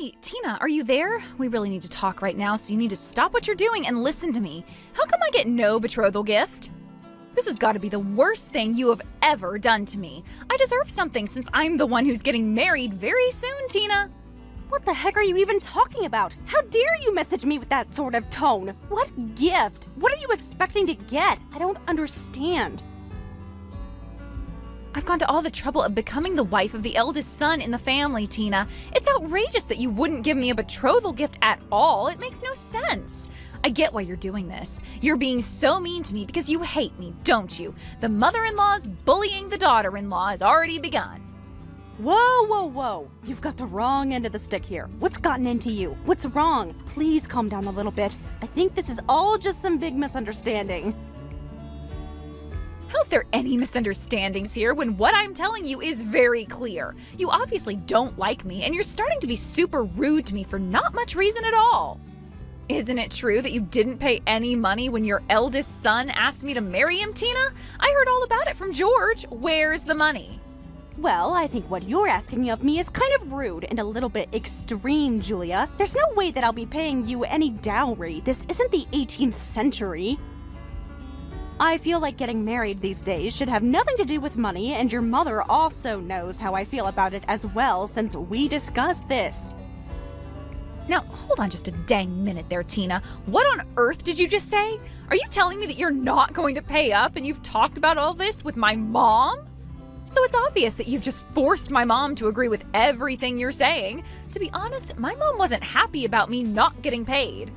Hey, Tina, are you there? We really need to talk right now, so you need to stop what you're doing and listen to me. How come I get no betrothal gift? This has got to be the worst thing you have ever done to me. I deserve something since I'm the one who's getting married very soon, Tina. What the heck are you even talking about? How dare you message me with that sort of tone? What gift? What are you expecting to get? I don't understand. I've gone to all the trouble of becoming the wife of the eldest son in the family, Tina. It's outrageous that you wouldn't give me a betrothal gift at all. It makes no sense. I get why you're doing this. You're being so mean to me because you hate me, don't you? The mother-in-law's bullying the daughter-in-law has already begun. Whoa, whoa, whoa. You've got the wrong end of the stick here. What's gotten into you? What's wrong? Please calm down a little bit. I think this is all just some big misunderstanding. How's there any misunderstandings here when what I'm telling you is very clear? You obviously don't like me, and you're starting to be super rude to me for not much reason at all. Isn't it true that you didn't pay any money when your eldest son asked me to marry him, Tina? I heard all about it from George. Where's the money? Well, I think what you're asking of me is kind of rude and a little bit extreme, Julia. There's no way that I'll be paying you any dowry. This isn't the 18th century. I feel like getting married these days should have nothing to do with money, and your mother also knows how I feel about it as well since we discussed this. Now, hold on just a dang minute there, Tina. What on earth did you just say? Are you telling me that you're not going to pay up and you've talked about all this with my mom? So it's obvious that you've just forced my mom to agree with everything you're saying. To be honest, my mom wasn't happy about me not getting paid.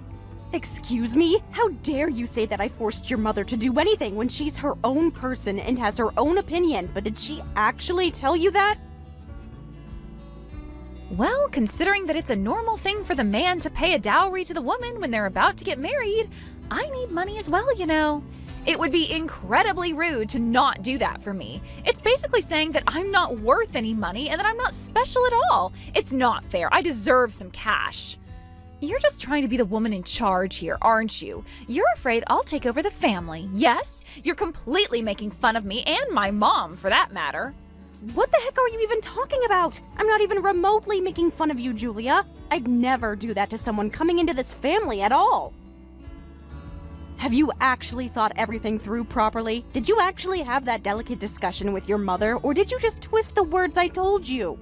Excuse me? How dare you say that I forced your mother to do anything when she's her own person and has her own opinion, but did she actually tell you that? Well, considering that it's a normal thing for the man to pay a dowry to the woman when they're about to get married, I need money as well, you know. It would be incredibly rude to not do that for me. It's basically saying that I'm not worth any money and that I'm not special at all. It's not fair. I deserve some cash. You're just trying to be the woman in charge here, aren't you? You're afraid I'll take over the family. Yes, you're completely making fun of me and my mom, for that matter. What the heck are you even talking about? I'm not even remotely making fun of you, Julia. I'd never do that to someone coming into this family at all. Have you actually thought everything through properly? Did you actually have that delicate discussion with your mother, or did you just twist the words I told you?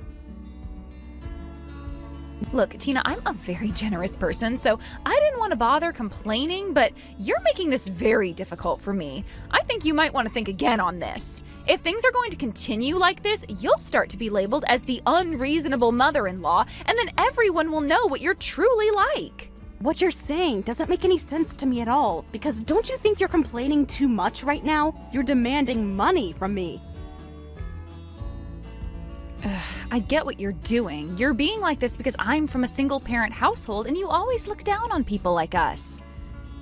Look, Tina, I'm a very generous person, so I didn't want to bother complaining, but you're making this very difficult for me. I think you might want to think again on this. If things are going to continue like this, you'll start to be labeled as the unreasonable mother-in-law, and then everyone will know what you're truly like. What you're saying doesn't make any sense to me at all, because don't you think you're complaining too much right now? You're demanding money from me. I get what you're doing. You're being like this because I'm from a single-parent household and you always look down on people like us.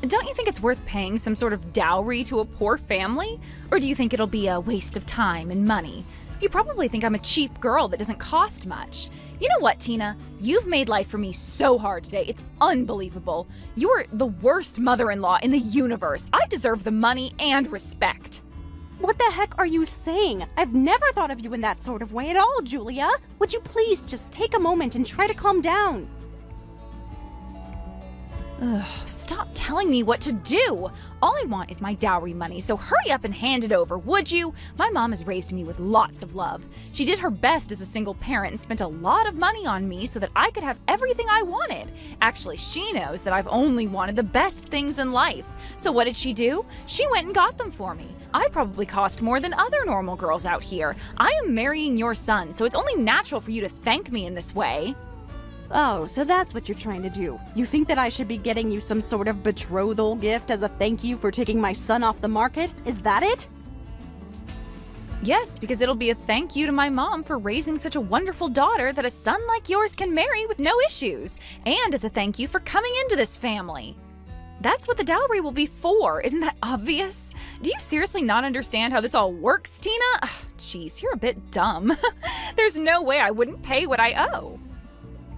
Don't you think it's worth paying some sort of dowry to a poor family? Or do you think it'll be a waste of time and money? You probably think I'm a cheap girl that doesn't cost much. You know what, Tina? You've made life for me so hard today. It's unbelievable. You're the worst mother-in-law in the universe. I deserve the money and respect. What the heck are you saying? I've never thought of you in that sort of way at all, Julia. Would you please just take a moment and try to calm down? Stop telling me what to do. All I want is my dowry money, so hurry up and hand it over, would you? My mom has raised me with lots of love. She did her best as a single parent and spent a lot of money on me so that I could have everything I wanted. Actually, she knows that I've only wanted the best things in life. So what did she do? She went and got them for me. I probably cost more than other normal girls out here. I am marrying your son, so it's only natural for you to thank me in this way. Oh, so that's what you're trying to do. You think that I should be getting you some sort of betrothal gift as a thank you for taking my son off the market? Is that it? Yes, because it'll be a thank you to my mom for raising such a wonderful daughter that a son like yours can marry with no issues, and as a thank you for coming into this family. That's what the dowry will be for. Isn't that obvious? Do you seriously not understand how this all works, Tina? Jeez, you're a bit dumb. There's no way I wouldn't pay what I owe.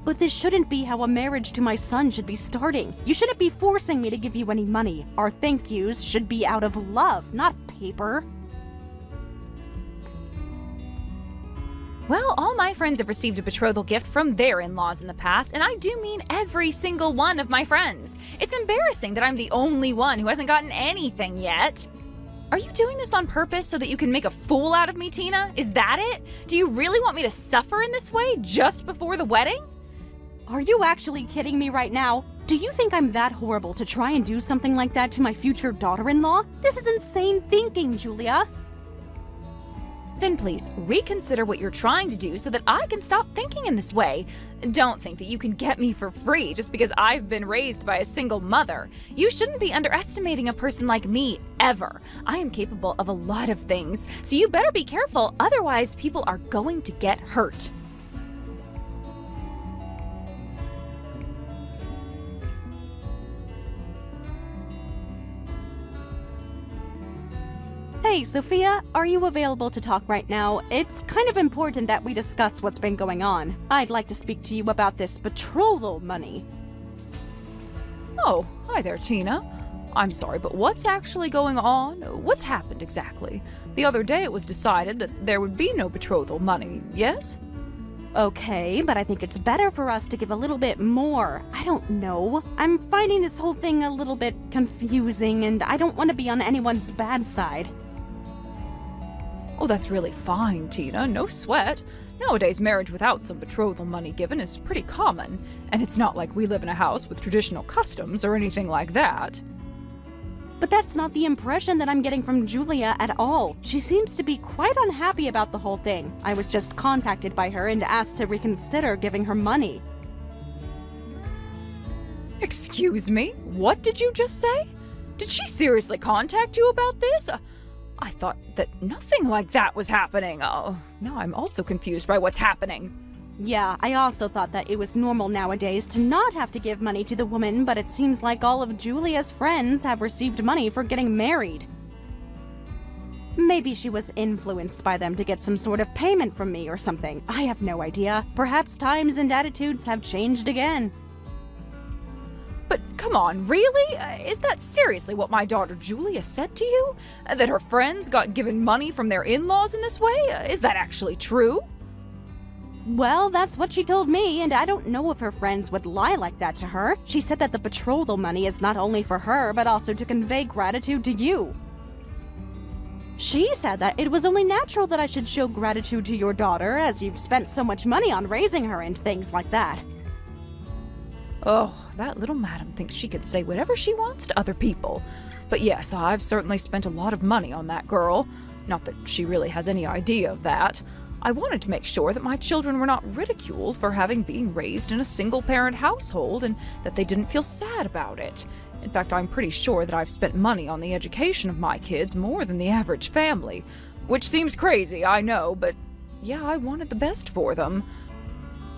But this shouldn't be how a marriage to my son should be starting. You shouldn't be forcing me to give you any money. Our thank yous should be out of love, not paper. Well, all my friends have received a betrothal gift from their in-laws in the past, and I do mean every single one of my friends. It's embarrassing that I'm the only one who hasn't gotten anything yet. Are you doing this on purpose so that you can make a fool out of me, Tina? Is that it? Do you really want me to suffer in this way just before the wedding? Are you actually kidding me right now? Do you think I'm that horrible to try and do something like that to my future daughter-in-law? This is insane thinking, Julia. Then please reconsider what you're trying to do so that I can stop thinking in this way. Don't think that you can get me for free just because I've been raised by a single mother. You shouldn't be underestimating a person like me, ever. I am capable of a lot of things, so you better be careful, otherwise people are going to get hurt. Hey, Sophia, are you available to talk right now? It's kind of important that we discuss what's been going on. I'd like to speak to you about this betrothal money. Oh, hi there, Tina. I'm sorry, but what's actually going on? What's happened exactly? The other day it was decided that there would be no betrothal money, yes? Okay, but I think it's better for us to give a little bit more. I don't know. I'm finding this whole thing a little bit confusing, and I don't want to be on anyone's bad side. Oh, that's really fine, Tina. No sweat. Nowadays, marriage without some betrothal money given is pretty common, and it's not like we live in a house with traditional customs or anything like that. But that's not the impression that I'm getting from Julia at all. She seems to be quite unhappy about the whole thing. I was just contacted by her and asked to reconsider giving her money. Excuse me? What did you just say? Did she seriously contact you about this? I thought that nothing like that was happening. Oh, now I'm also confused by what's happening. Yeah, I also thought that it was normal nowadays to not have to give money to the woman, but it seems like all of Julia's friends have received money for getting married. Maybe she was influenced by them to get some sort of payment from me or something. I have no idea. Perhaps times and attitudes have changed again. But come on, really? Is that seriously what my daughter Julia said to you? That her friends got given money from their in-laws in this way? Is that actually true? Well, that's what she told me, and I don't know if her friends would lie like that to her. She said that the betrothal money is not only for her, but also to convey gratitude to you. She said that it was only natural that I should show gratitude to your daughter, as you've spent so much money on raising her and things like that. Oh, that little madam thinks she could say whatever she wants to other people. But yes, I've certainly spent a lot of money on that girl. Not that she really has any idea of that. I wanted to make sure that my children were not ridiculed for having been raised in a single-parent household and that they didn't feel sad about it. In fact, I'm pretty sure that I've spent money on the education of my kids more than the average family. Which seems crazy, I know, but yeah, I wanted the best for them.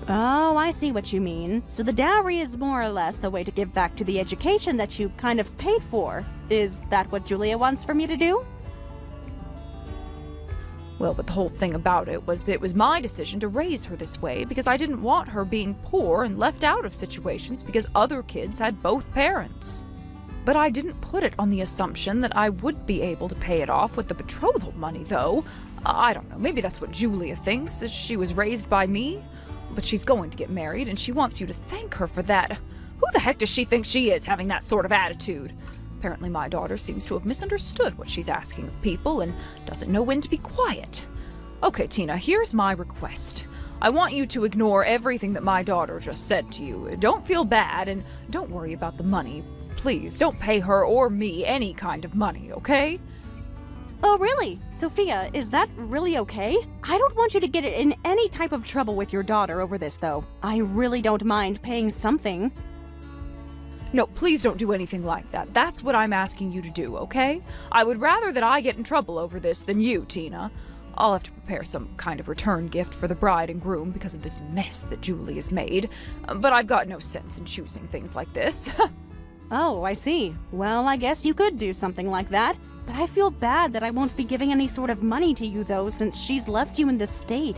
Oh, I see what you mean. So the dowry is more or less a way to give back to the education that you kind of paid for. Is that what Julia wants for me to do? Well, but the whole thing about it was that it was my decision to raise her this way because I didn't want her being poor and left out of situations because other kids had both parents. But I didn't put it on the assumption that I would be able to pay it off with the betrothal money, though. I don't know, maybe that's what Julia thinks, as she was raised by me. But she's going to get married, and she wants you to thank her for that. Who the heck does she think she is, having that sort of attitude? Apparently my daughter seems to have misunderstood what she's asking of people and doesn't know when to be quiet. Okay, Tina, here's my request. I want you to ignore everything that my daughter just said to you. Don't feel bad, and don't worry about the money. Please, don't pay her or me any kind of money, okay? Oh, really? Sophia, is that really okay? I don't want you to get in any type of trouble with your daughter over this, though. I really don't mind paying something. No, please don't do anything like that. That's what I'm asking you to do, okay? I would rather that I get in trouble over this than you, Tina. I'll have to prepare some kind of return gift for the bride and groom because of this mess that Julie has made. But I've got no sense in choosing things like this. Oh, I see. Well, I guess you could do something like that. But I feel bad that I won't be giving any sort of money to you, though, since she's left you in this state.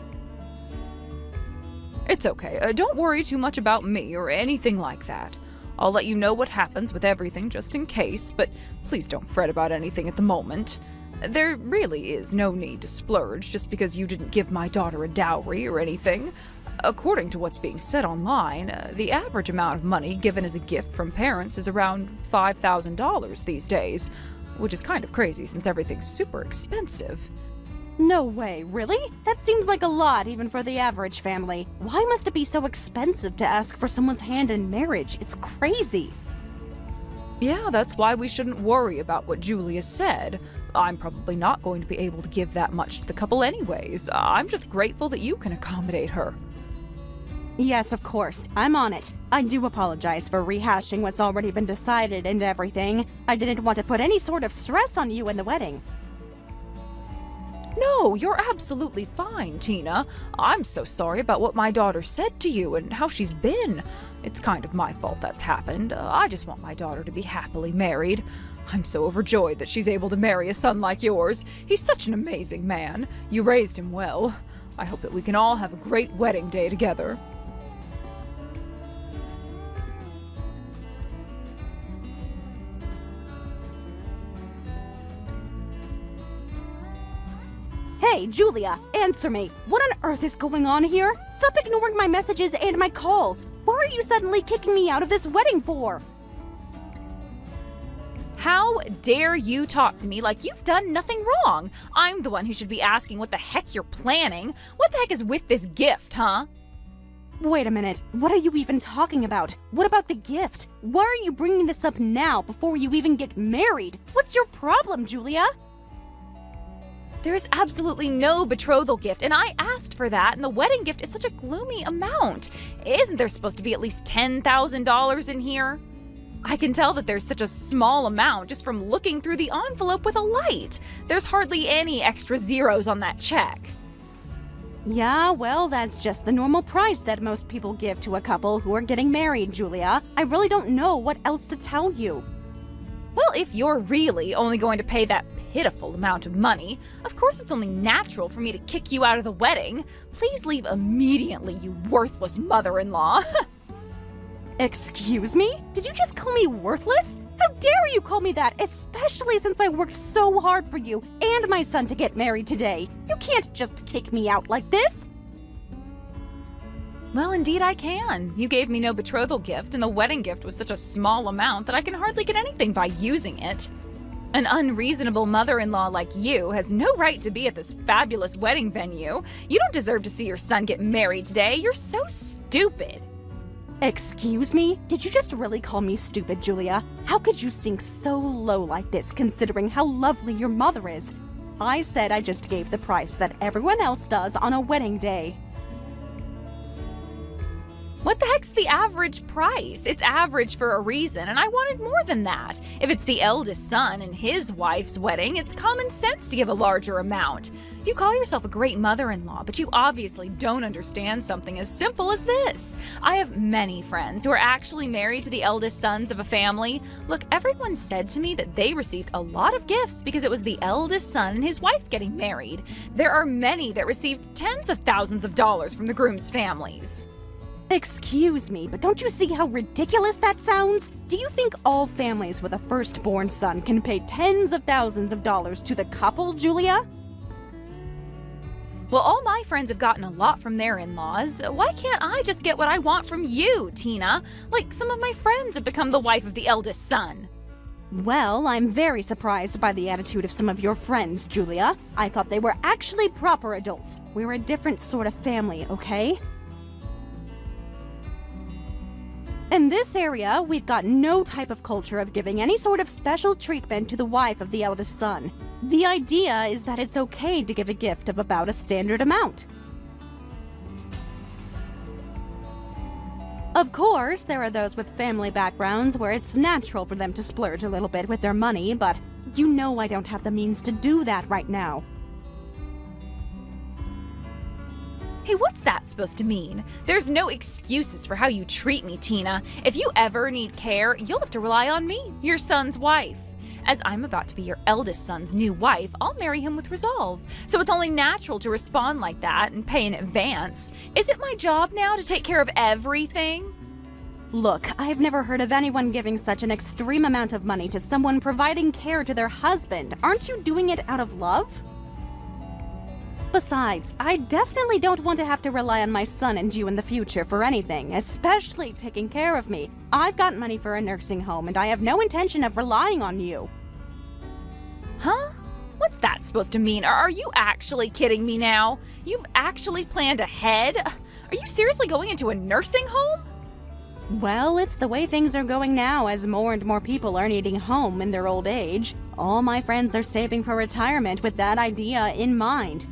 It's okay. Don't worry too much about me or anything like that. I'll let you know what happens with everything just in case, but please don't fret about anything at the moment. There really is no need to splurge just because you didn't give my daughter a dowry or anything. According to what's being said online, the average amount of money given as a gift from parents is around $5,000 these days, which is kind of crazy since everything's super expensive. No way, really? That seems like a lot even for the average family. Why must it be so expensive to ask for someone's hand in marriage? It's crazy. Yeah, that's why we shouldn't worry about what Julia said. I'm probably not going to be able to give that much to the couple anyways. I'm just grateful that you can accommodate her. Yes, of course. I'm on it. I do apologize for rehashing what's already been decided and everything. I didn't want to put any sort of stress on you in the wedding. No, you're absolutely fine, Tina. I'm so sorry about what my daughter said to you and how she's been. It's kind of my fault that's happened. I just want my daughter to be happily married. I'm so overjoyed that she's able to marry a son like yours. He's such an amazing man. You raised him well. I hope that we can all have a great wedding day together. Hey, Julia, answer me. What on earth is going on here? Stop ignoring my messages and my calls. What are you suddenly kicking me out of this wedding for? How dare you talk to me like you've done nothing wrong? I'm the one who should be asking what the heck you're planning. What the heck is with this gift, huh? Wait a minute. What are you even talking about? What about the gift? Why are you bringing this up now before you even get married? What's your problem, Julia? There is absolutely no betrothal gift, and I asked for that, and the wedding gift is such a gloomy amount. Isn't there supposed to be at least $10,000 in here? I can tell that there's such a small amount just from looking through the envelope with a light. There's hardly any extra zeros on that check. Yeah, well, that's just the normal price that most people give to a couple who are getting married, Julia. I really don't know what else to tell you. Well, if you're really only going to pay that pitiful amount of money, of course it's only natural for me to kick you out of the wedding. Please leave immediately, you worthless mother-in-law. Excuse me? Did you just call me worthless? How dare you call me that, especially since I worked so hard for you and my son to get married today. You can't just kick me out like this. Well, indeed I can. You gave me no betrothal gift, and the wedding gift was such a small amount that I can hardly get anything by using it. An unreasonable mother-in-law like you has no right to be at this fabulous wedding venue. You don't deserve to see your son get married today. You're so stupid. Excuse me? Did you just really call me stupid, Julia? How could you sink so low like this, considering how lovely your mother is? I said I just gave the price that everyone else does on a wedding day. What the heck's the average price? It's average for a reason, and I wanted more than that. If it's the eldest son and his wife's wedding, it's common sense to give a larger amount. You call yourself a great mother-in-law, but you obviously don't understand something as simple as this. I have many friends who are actually married to the eldest sons of a family. Look, everyone said to me that they received a lot of gifts because it was the eldest son and his wife getting married. There are many that received tens of thousands of dollars from the groom's families. Excuse me, but don't you see how ridiculous that sounds? Do you think all families with a firstborn son can pay tens of thousands of dollars to the couple, Julia? Well, all my friends have gotten a lot from their in-laws. Why can't I just get what I want from you, Tina? Like, some of my friends have become the wife of the eldest son. Well, I'm very surprised by the attitude of some of your friends, Julia. I thought they were actually proper adults. We're a different sort of family, okay? In this area, we've got no type of culture of giving any sort of special treatment to the wife of the eldest son. The idea is that it's okay to give a gift of about a standard amount. Of course, there are those with family backgrounds where it's natural for them to splurge a little bit with their money, but you know I don't have the means to do that right now. Hey, what's that supposed to mean? There's no excuses for how you treat me, Tina. If you ever need care, you'll have to rely on me, your son's wife. As I'm about to be your eldest son's new wife, I'll marry him with resolve. So it's only natural to respond like that and pay in advance. Is it my job now to take care of everything? Look, I've never heard of anyone giving such an extreme amount of money to someone providing care to their husband. Aren't you doing it out of love? Besides, I definitely don't want to have to rely on my son and you in the future for anything, especially taking care of me. I've got money for a nursing home, and I have no intention of relying on you. Huh? What's that supposed to mean? Are you actually kidding me now? You've actually planned ahead? Are you seriously going into a nursing home? Well, it's the way things are going now as more and more people are needing home in their old age. All my friends are saving for retirement with that idea in mind.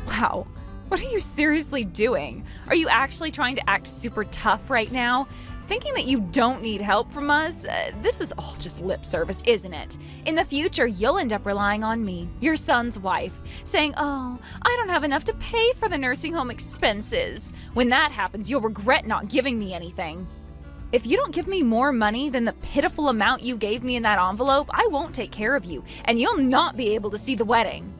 Wow, what are you seriously doing? Are you actually trying to act super tough right now? Thinking that you don't need help from us? This is all just lip service, isn't it? In the future, you'll end up relying on me, your son's wife, saying, "Oh, I don't have enough to pay for the nursing home expenses." When that happens, you'll regret not giving me anything. If you don't give me more money than the pitiful amount you gave me in that envelope, I won't take care of you, and you'll not be able to see the wedding.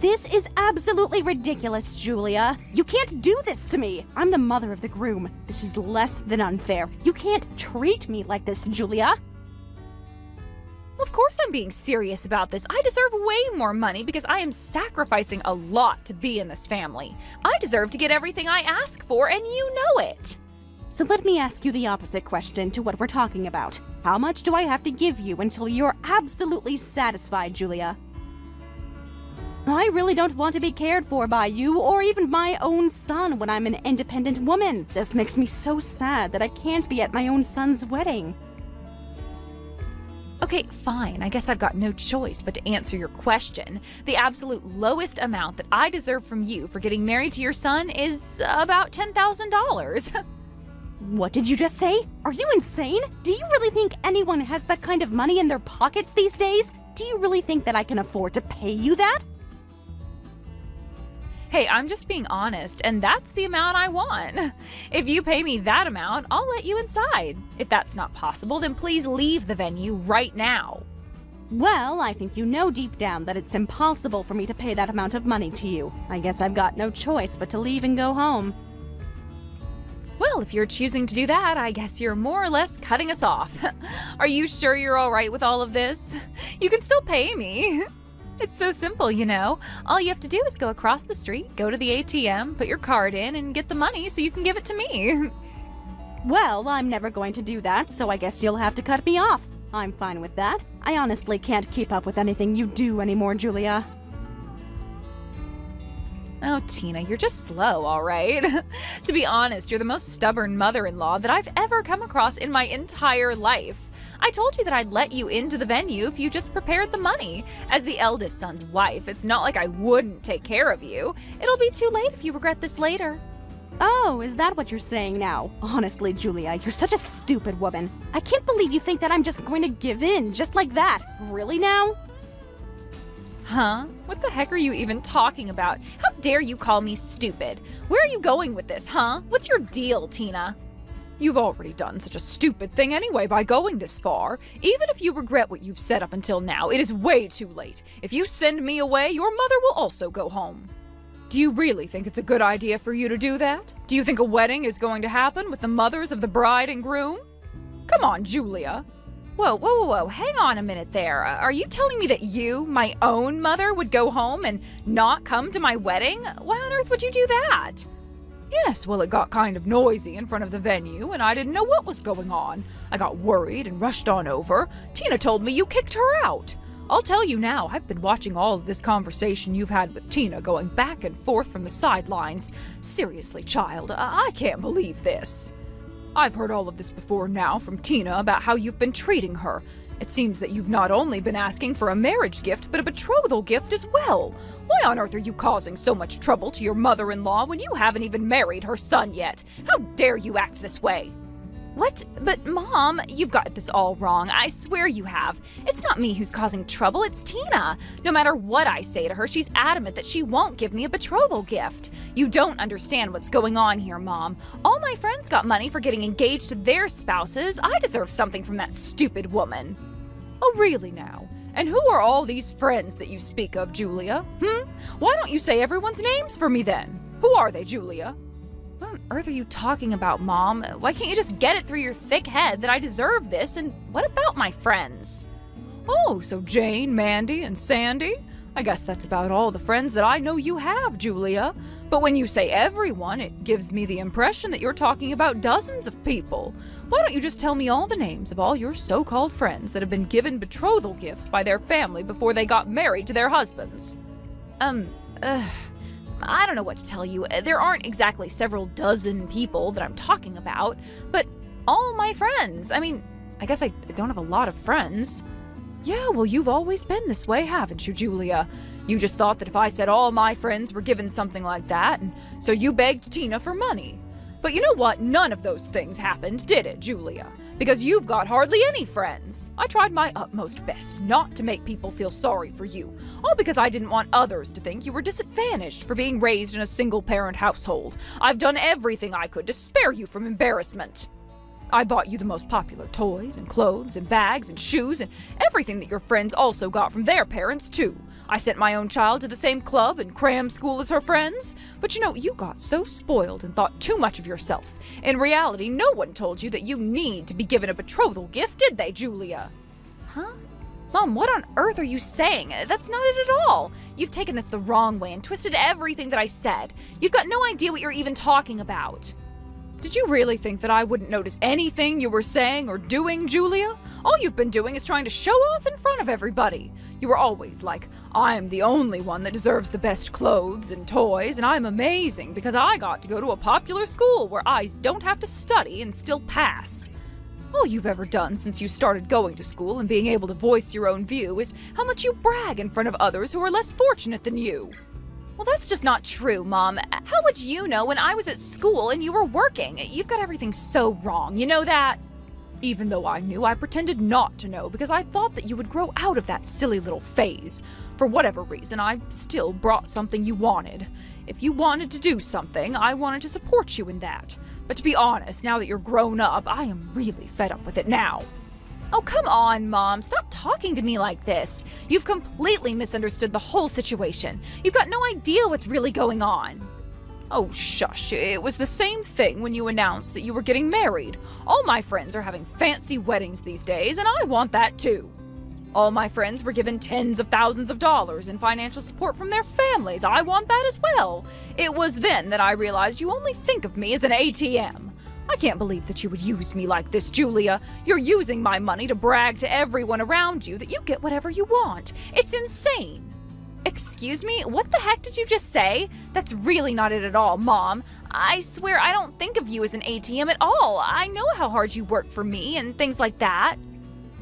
This is absolutely ridiculous, Julia. You can't do this to me. I'm the mother of the groom. This is less than unfair. You can't treat me like this, Julia. Of course I'm being serious about this. I deserve way more money because I am sacrificing a lot to be in this family. I deserve to get everything I ask for, and you know it. So let me ask you the opposite question to what we're talking about. How much do I have to give you until you're absolutely satisfied, Julia? I really don't want to be cared for by you or even my own son when I'm an independent woman. This makes me so sad that I can't be at my own son's wedding. Okay, fine. I guess I've got no choice but to answer your question. The absolute lowest amount that I deserve from you for getting married to your son is about $10,000. What did you just say? Are you insane? Do you really think anyone has that kind of money in their pockets these days? Do you really think that I can afford to pay you that? Hey, I'm just being honest, and that's the amount I want. If you pay me that amount, I'll let you inside. If that's not possible, then please leave the venue right now. Well, I think you know deep down that it's impossible for me to pay that amount of money to you. I guess I've got no choice but to leave and go home. Well, if you're choosing to do that, I guess you're more or less cutting us off. Are you sure you're all right with all of this? You can still pay me. It's so simple, you know. All you have to do is go across the street, go to the ATM, put your card in, and get the money so you can give it to me. Well, I'm never going to do that, so I guess you'll have to cut me off. I'm fine with that. I honestly can't keep up with anything you do anymore, Julia. Oh, Tina, you're just slow, all right? To be honest, you're the most stubborn mother-in-law that I've ever come across in my entire life. I told you that I'd let you into the venue if you just prepared the money. As the eldest son's wife, it's not like I wouldn't take care of you. It'll be too late if you regret this later. Oh, is that what you're saying now? Honestly, Julia, you're such a stupid woman. I can't believe you think that I'm just going to give in just like that. Really now? Huh? What the heck are you even talking about? How dare you call me stupid? Where are you going with this, huh? What's your deal, Tina? You've already done such a stupid thing anyway by going this far. Even if you regret what you've said up until now, it is way too late. If you send me away, your mother will also go home. Do you really think it's a good idea for you to do that? Do you think a wedding is going to happen with the mothers of the bride and groom? Come on, Julia. Whoa, hang on a minute there. Are you telling me that you, my own mother, would go home and not come to my wedding? Why on earth would you do that? Yes, well, it got kind of noisy in front of the venue, and I didn't know what was going on. I got worried and rushed on over. Tina told me you kicked her out. I'll tell you now, I've been watching all of this conversation you've had with Tina going back and forth from the sidelines. Seriously, child, I can't believe this. I've heard all of this before now from Tina about how you've been treating her. It seems that you've not only been asking for a marriage gift, but a betrothal gift as well. Why on earth are you causing so much trouble to your mother-in-law when you haven't even married her son yet? How dare you act this way? What? But Mom, you've got this all wrong. I swear you have. It's not me who's causing trouble, it's Tina. No matter what I say to her, she's adamant that she won't give me a betrothal gift. You don't understand what's going on here, Mom. All my friends got money for getting engaged to their spouses. I deserve something from that stupid woman. Oh, really now? And who are all these friends that you speak of, Julia? Why don't you say everyone's names for me then? Who are they, Julia? What on earth are you talking about, Mom? Why can't you just get it through your thick head that I deserve this? And what about my friends? Oh, so Jane, Mandy, and Sandy? I guess that's about all the friends that I know you have, Julia. But when you say everyone, it gives me the impression that you're talking about dozens of people. Why don't you just tell me all the names of all your so-called friends that have been given betrothal gifts by their family before they got married to their husbands? I don't know what to tell you. There aren't exactly several dozen people that I'm talking about, but all my friends. I mean, I guess I don't have a lot of friends. Yeah, well, you've always been this way, haven't you, Julia? You just thought that if I said all my friends were given something like that, and so you begged Tina for money. But you know what? None of those things happened, did it, Julia? Because you've got hardly any friends. I tried my utmost best not to make people feel sorry for you, all because I didn't want others to think you were disadvantaged for being raised in a single-parent household. I've done everything I could to spare you from embarrassment. I bought you the most popular toys and clothes and bags and shoes and everything that your friends also got from their parents, too. I sent my own child to the same club and cram school as her friends. But you know, you got so spoiled and thought too much of yourself. In reality, no one told you that you need to be given a betrothal gift, did they, Julia? Huh? Mom, what on earth are you saying? That's not it at all. You've taken this the wrong way and twisted everything that I said. You've got no idea what you're even talking about. Did you really think that I wouldn't notice anything you were saying or doing, Julia? All you've been doing is trying to show off in front of everybody. You were always like, I'm the only one that deserves the best clothes and toys, and I'm amazing because I got to go to a popular school where I don't have to study and still pass. All you've ever done since you started going to school and being able to voice your own view is how much you brag in front of others who are less fortunate than you. Well, that's just not true, Mom. How would you know when I was at school and you were working? You've got everything so wrong, you know that? Even though I knew, I pretended not to know because I thought that you would grow out of that silly little phase. For whatever reason, I still brought something you wanted. If you wanted to do something, I wanted to support you in that. But to be honest, now that you're grown up, I am really fed up with it now. Oh, come on, Mom. Stop talking to me like this. You've completely misunderstood the whole situation. You've got no idea what's really going on. Oh, shush. It was the same thing when you announced that you were getting married. All my friends are having fancy weddings these days, and I want that too. All my friends were given tens of thousands of dollars in financial support from their families. I want that as well. It was then that I realized you only think of me as an ATM. I can't believe that you would use me like this, Julia. You're using my money to brag to everyone around you that you get whatever you want. It's insane. Excuse me? What the heck did you just say? That's really not it at all, Mom. I swear I don't think of you as an ATM at all. I know how hard you work for me and things like that.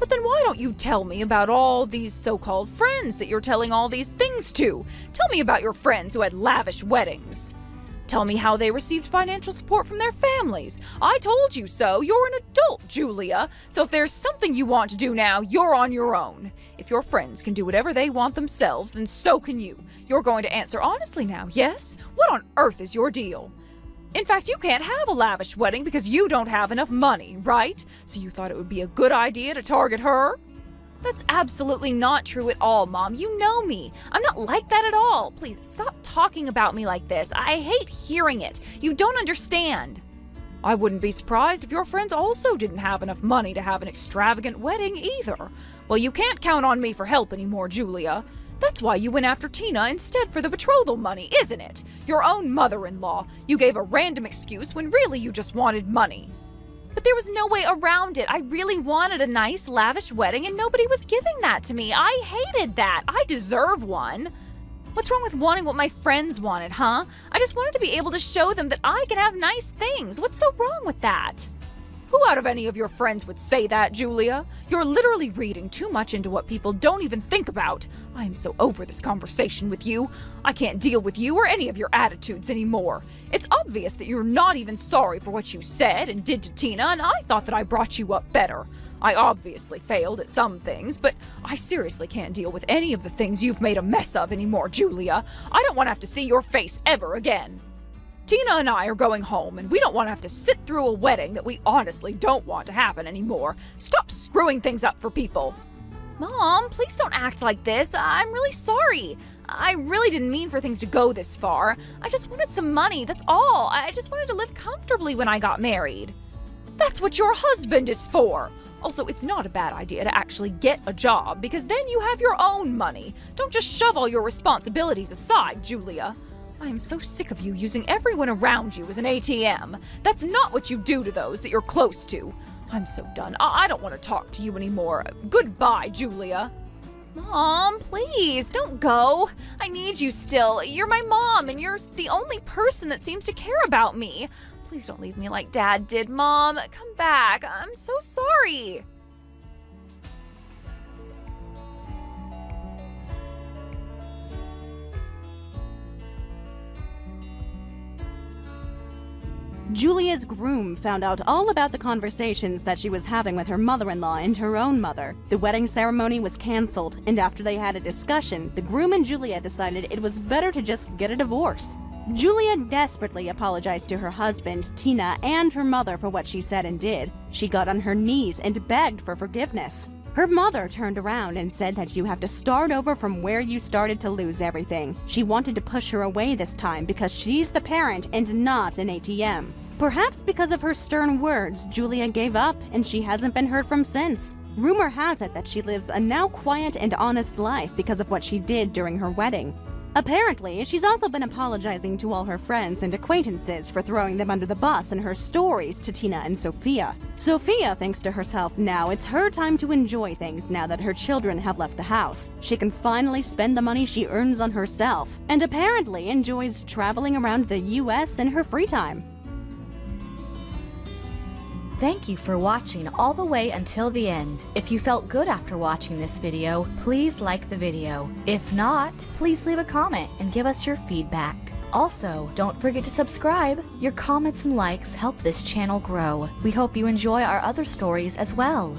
But then why don't you tell me about all these so-called friends that you're telling all these things to? Tell me about your friends who had lavish weddings. Tell me how they received financial support from their families. I told you so. You're an adult, Julia. So if there's something you want to do now, you're on your own. If your friends can do whatever they want themselves, then so can you. You're going to answer honestly now, yes? What on earth is your deal? In fact, you can't have a lavish wedding because you don't have enough money, right? So you thought it would be a good idea to target her? That's absolutely not true at all, Mom. You know me. I'm not like that at all. Please stop talking about me like this. I hate hearing it. You don't understand. I wouldn't be surprised if your friends also didn't have enough money to have an extravagant wedding either. Well, you can't count on me for help anymore, Julia. That's why you went after Tina instead for the betrothal money, isn't it? Your own mother-in-law. You gave a random excuse when really you just wanted money. But there was no way around it. I really wanted a nice, lavish wedding, and nobody was giving that to me. I hated that. I deserve one. What's wrong with wanting what my friends wanted, huh? I just wanted to be able to show them that I can have nice things. What's so wrong with that? Who out of any of your friends would say that, Julia? You're literally reading too much into what people don't even think about. I am so over this conversation with you. I can't deal with you or any of your attitudes anymore. It's obvious that you're not even sorry for what you said and did to Tina, and I thought that I brought you up better. I obviously failed at some things, but I seriously can't deal with any of the things you've made a mess of anymore, Julia. I don't want to have to see your face ever again. Tina and I are going home, and we don't want to have to sit through a wedding that we honestly don't want to happen anymore. Stop screwing things up for people. Mom, please don't act like this. I'm really sorry. I really didn't mean for things to go this far. I just wanted some money, that's all. I just wanted to live comfortably when I got married. That's what your husband is for. Also, it's not a bad idea to actually get a job, because then you have your own money. Don't just shove all your responsibilities aside, Julia. I am so sick of you using everyone around you as an ATM. That's not what you do to those that you're close to. I'm so done. I don't want to talk to you anymore. Goodbye, Julia. Mom, please, don't go. I need you still. You're my mom, and you're the only person that seems to care about me. Please don't leave me like Dad did, Mom. Come back. I'm so sorry. Julia's groom found out all about the conversations that she was having with her mother-in-law and her own mother. The wedding ceremony was cancelled, and after they had a discussion, the groom and Julia decided it was better to just get a divorce. Julia desperately apologized to her husband, Tina, and her mother for what she said and did. She got on her knees and begged for forgiveness. Her mother turned around and said that you have to start over from where you started to lose everything. She wanted to push her away this time because she's the parent and not an ATM. Perhaps because of her stern words, Julia gave up and she hasn't been heard from since. Rumor has it that she lives a now quiet and honest life because of what she did during her wedding. Apparently, she's also been apologizing to all her friends and acquaintances for throwing them under the bus in her stories to Tina and Sophia. Sophia thinks to herself now it's her time to enjoy things now that her children have left the house. She can finally spend the money she earns on herself, and apparently enjoys traveling around the US in her free time. Thank you for watching all the way until the end. If you felt good after watching this video, please like the video. If not, please leave a comment and give us your feedback. Also, don't forget to subscribe. Your comments and likes help this channel grow. We hope you enjoy our other stories as well.